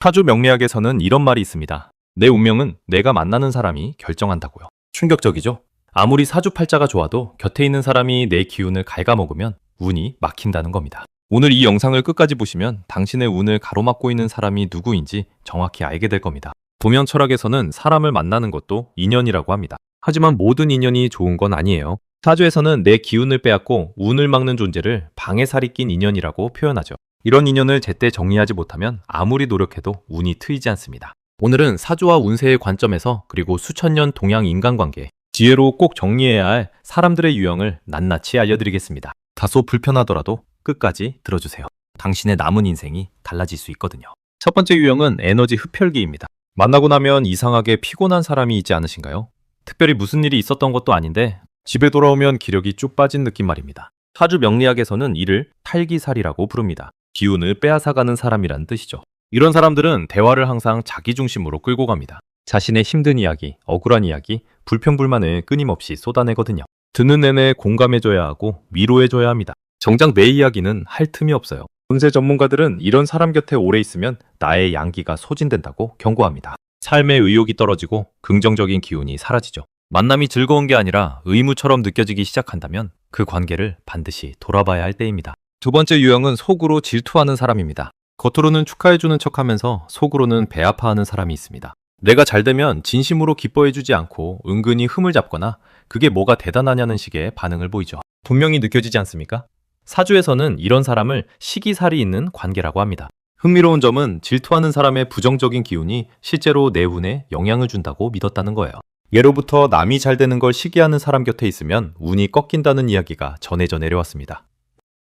사주 명리학에서는 이런 말이 있습니다. 내 운명은 내가 만나는 사람이 결정한다고요. 충격적이죠? 아무리 사주팔자가 좋아도 곁에 있는 사람이 내 기운을 갉아먹으면 운이 막힌다는 겁니다. 오늘 이 영상을 끝까지 보시면 당신의 운을 가로막고 있는 사람이 누구인지 정확히 알게 될 겁니다. 도면 철학에서는 사람을 만나는 것도 인연이라고 합니다. 하지만 모든 인연이 좋은 건 아니에요. 사주에서는 내 기운을 빼앗고 운을 막는 존재를 방해살이 낀 인연이라고 표현하죠. 이런 인연을 제때 정리하지 못하면 아무리 노력해도 운이 트이지 않습니다. 오늘은 사주와 운세의 관점에서 그리고 수천 년 동양 인간관계, 지혜로 꼭 정리해야 할 사람들의 유형을 낱낱이 알려드리겠습니다. 다소 불편하더라도 끝까지 들어주세요. 당신의 남은 인생이 달라질 수 있거든요. 첫 번째 유형은 에너지 흡혈귀입니다. 만나고 나면 이상하게 피곤한 사람이 있지 않으신가요? 특별히 무슨 일이 있었던 것도 아닌데 집에 돌아오면 기력이 쭉 빠진 느낌 말입니다. 사주 명리학에서는 이를 탈기살이라고 부릅니다. 기운을 빼앗아가는 사람이란 뜻이죠. 이런 사람들은 대화를 항상 자기 중심으로 끌고 갑니다. 자신의 힘든 이야기, 억울한 이야기, 불평불만을 끊임없이 쏟아내거든요. 듣는 내내 공감해줘야 하고 위로해줘야 합니다. 정작 내 이야기는 할 틈이 없어요. 운세 전문가들은 이런 사람 곁에 오래 있으면 나의 양기가 소진된다고 경고합니다. 삶의 의욕이 떨어지고 긍정적인 기운이 사라지죠. 만남이 즐거운 게 아니라 의무처럼 느껴지기 시작한다면 그 관계를 반드시 돌아봐야 할 때입니다. 두 번째 유형은 속으로 질투하는 사람입니다. 겉으로는 축하해주는 척하면서 속으로는 배 아파하는 사람이 있습니다. 내가 잘 되면 진심으로 기뻐해주지 않고 은근히 흠을 잡거나 그게 뭐가 대단하냐는 식의 반응을 보이죠. 분명히 느껴지지 않습니까? 사주에서는 이런 사람을 시기살이 있는 관계라고 합니다. 흥미로운 점은 질투하는 사람의 부정적인 기운이 실제로 내 운에 영향을 준다고 믿었다는 거예요. 예로부터 남이 잘 되는 걸 시기하는 사람 곁에 있으면 운이 꺾인다는 이야기가 전해져 내려왔습니다.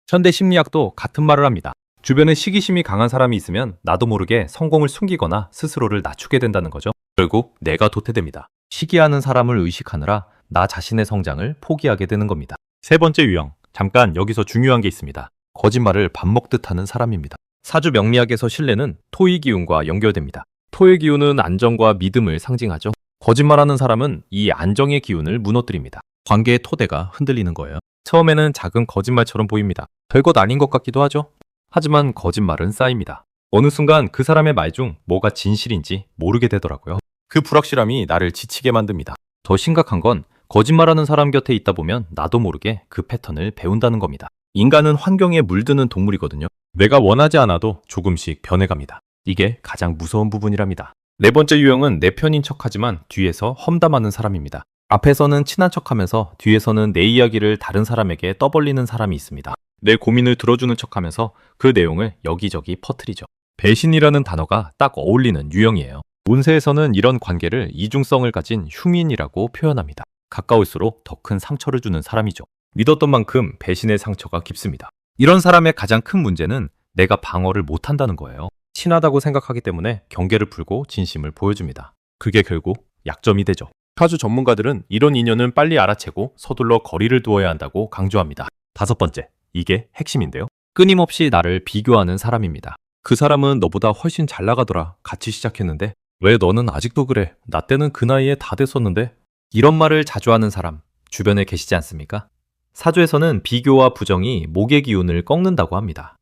현대 심리학도 같은 말을 합니다. 주변에 시기심이 강한 사람이 있으면 나도 모르게 성공을 숨기거나 스스로를 낮추게 된다는 거죠. 결국 내가 도태됩니다. 시기하는 사람을 의식하느라 나 자신의 성장을 포기하게 되는 겁니다. 세 번째 유형, 잠깐 여기서 중요한 게 있습니다. 거짓말을 밥 먹듯 하는 사람입니다. 사주 명리학에서 신뢰는 토의 기운과 연결됩니다. 토의 기운은 안정과 믿음을 상징하죠. 거짓말하는 사람은 이 안정의 기운을 무너뜨립니다. 관계의 토대가 흔들리는 거예요. 처음에는 작은 거짓말처럼 보입니다. 별것 아닌 것 같기도 하죠. 하지만 거짓말은 쌓입니다. 어느 순간 그 사람의 말 중 뭐가 진실인지 모르게 되더라고요. 그 불확실함이 나를 지치게 만듭니다. 더 심각한 건 거짓말하는 사람 곁에 있다 보면 나도 모르게 그 패턴을 배운다는 겁니다. 인간은 환경에 물드는 동물이거든요. 내가 원하지 않아도 조금씩 변해갑니다. 이게 가장 무서운 부분이랍니다. 네 번째 유형은 내 편인 척하지만 뒤에서 험담하는 사람입니다. 앞에서는 친한 척하면서 뒤에서는 내 이야기를 다른 사람에게 떠벌리는 사람이 있습니다. 내 고민을 들어주는 척하면서 그 내용을 여기저기 퍼뜨리죠. 배신이라는 단어가 딱 어울리는 유형이에요. 운세에서는 이런 관계를 이중성을 가진 흉인이라고 표현합니다. 가까울수록 더 큰 상처를 주는 사람이죠. 믿었던 만큼 배신의 상처가 깊습니다. 이런 사람의 가장 큰 문제는 내가 방어를 못한다는 거예요. 친하다고 생각하기 때문에 경계를 풀고 진심을 보여줍니다. 그게 결국 약점이 되죠. 사주 전문가들은 이런 인연은 빨리 알아채고 서둘러 거리를 두어야 한다고 강조합니다. 다섯 번째, 이게 핵심인데요. 끊임없이 나를 비교하는 사람입니다. 그 사람은 너보다 훨씬 잘 나가더라. 같이 시작했는데 왜 너는 아직도 그래? 나 때는 그 나이에 다 됐었는데. 이런 말을 자주 하는 사람 주변에 계시지 않습니까? 사주에서는 비교와 부정이 목의 기운을 꺾는다고 합니다.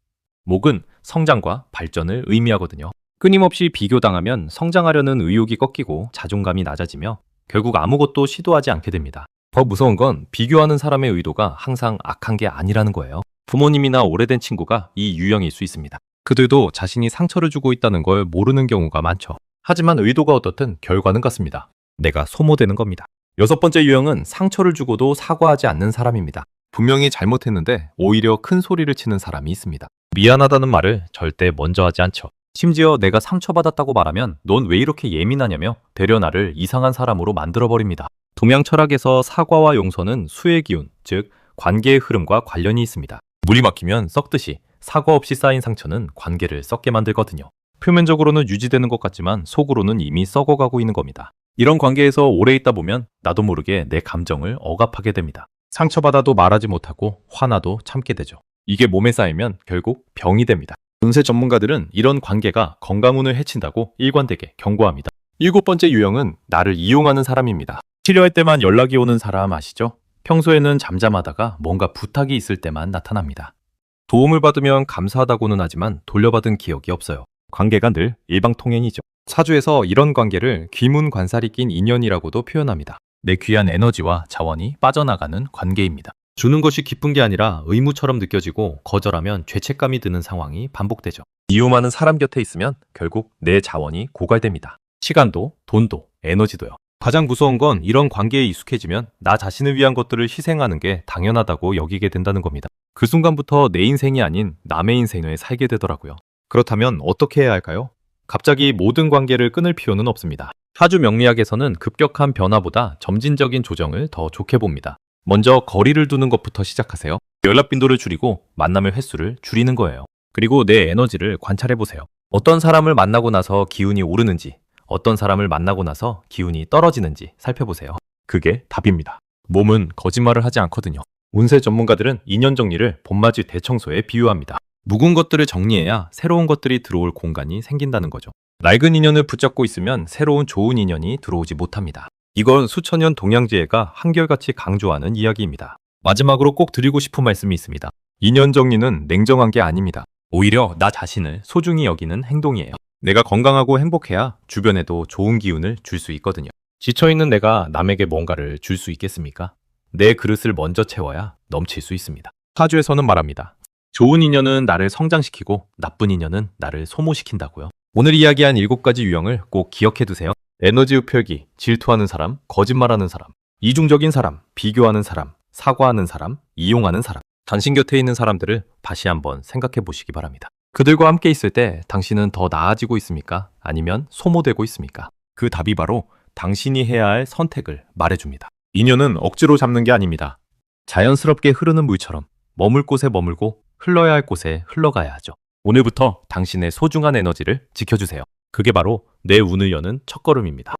목은 성장과 발전을 의미하거든요. 끊임없이 비교당하면 성장하려는 의욕이 꺾이고 자존감이 낮아지며 결국 아무것도 시도하지 않게 됩니다. 더 무서운 건 비교하는 사람의 의도가 항상 악한 게 아니라는 거예요. 부모님이나 오래된 친구가 이 유형일 수 있습니다. 그들도 자신이 상처를 주고 있다는 걸 모르는 경우가 많죠. 하지만 의도가 어떻든 결과는 같습니다. 내가 소모되는 겁니다. 여섯 번째 유형은 상처를 주고도 사과하지 않는 사람입니다. 분명히 잘못했는데 오히려 큰 소리를 치는 사람이 있습니다. 미안하다는 말을 절대 먼저 하지 않죠. 심지어 내가 상처받았다고 말하면 넌 왜 이렇게 예민하냐며 되려 나를 이상한 사람으로 만들어버립니다. 동양 철학에서 사과와 용서는 수의 기운, 즉 관계의 흐름과 관련이 있습니다. 물이 막히면 썩듯이 사과 없이 쌓인 상처는 관계를 썩게 만들거든요. 표면적으로는 유지되는 것 같지만 속으로는 이미 썩어가고 있는 겁니다. 이런 관계에서 오래 있다 보면 나도 모르게 내 감정을 억압하게 됩니다. 상처받아도 말하지 못하고 화나도 참게 되죠. 이게 몸에 쌓이면 결국 병이 됩니다. 운세 전문가들은 이런 관계가 건강운을 해친다고 일관되게 경고합니다. 일곱 번째 유형은 나를 이용하는 사람입니다. 필요할 때만 연락이 오는 사람 아시죠? 평소에는 잠잠하다가 뭔가 부탁이 있을 때만 나타납니다. 도움을 받으면 감사하다고는 하지만 돌려받은 기억이 없어요. 관계가 늘 일방통행이죠. 사주에서 이런 관계를 귀문관살이 낀 인연이라고도 표현합니다. 내 귀한 에너지와 자원이 빠져나가는 관계입니다. 주는 것이 기쁜 게 아니라 의무처럼 느껴지고 거절하면 죄책감이 드는 상황이 반복되죠. 이유 많은 사람 곁에 있으면 결국 내 자원이 고갈됩니다. 시간도, 돈도, 에너지도요. 가장 무서운 건 이런 관계에 익숙해지면 나 자신을 위한 것들을 희생하는 게 당연하다고 여기게 된다는 겁니다. 그 순간부터 내 인생이 아닌 남의 인생을 살게 되더라고요. 그렇다면 어떻게 해야 할까요? 갑자기 모든 관계를 끊을 필요는 없습니다. 사주 명리학에서는 급격한 변화보다 점진적인 조정을 더 좋게 봅니다. 먼저 거리를 두는 것부터 시작하세요. 연락 빈도를 줄이고 만남의 횟수를 줄이는 거예요. 그리고 내 에너지를 관찰해 보세요. 어떤 사람을 만나고 나서 기운이 오르는지, 어떤 사람을 만나고 나서 기운이 떨어지는지 살펴보세요. 그게 답입니다. 몸은 거짓말을 하지 않거든요. 운세 전문가들은 인연 정리를 봄맞이 대청소에 비유합니다. 묵은 것들을 정리해야 새로운 것들이 들어올 공간이 생긴다는 거죠. 낡은 인연을 붙잡고 있으면 새로운 좋은 인연이 들어오지 못합니다. 이건 수천 년 동양지혜가 한결같이 강조하는 이야기입니다. 마지막으로 꼭 드리고 싶은 말씀이 있습니다. 인연 정리는 냉정한 게 아닙니다. 오히려 나 자신을 소중히 여기는 행동이에요. 내가 건강하고 행복해야 주변에도 좋은 기운을 줄 수 있거든요. 지쳐있는 내가 남에게 뭔가를 줄 수 있겠습니까? 내 그릇을 먼저 채워야 넘칠 수 있습니다. 사주에서는 말합니다. 좋은 인연은 나를 성장시키고 나쁜 인연은 나를 소모시킨다고요. 오늘 이야기한 7가지 유형을 꼭 기억해 두세요. 에너지 흡혈기, 질투하는 사람, 거짓말하는 사람, 이중적인 사람, 비교하는 사람, 사과하는 사람, 이용하는 사람. 당신 곁에 있는 사람들을 다시 한번 생각해 보시기 바랍니다. 그들과 함께 있을 때 당신은 더 나아지고 있습니까? 아니면 소모되고 있습니까? 그 답이 바로 당신이 해야 할 선택을 말해줍니다. 인연은 억지로 잡는 게 아닙니다. 자연스럽게 흐르는 물처럼 머물 곳에 머물고 흘러야 할 곳에 흘러가야 하죠. 오늘부터 당신의 소중한 에너지를 지켜주세요. 그게 바로 내 운을 여는 첫걸음입니다.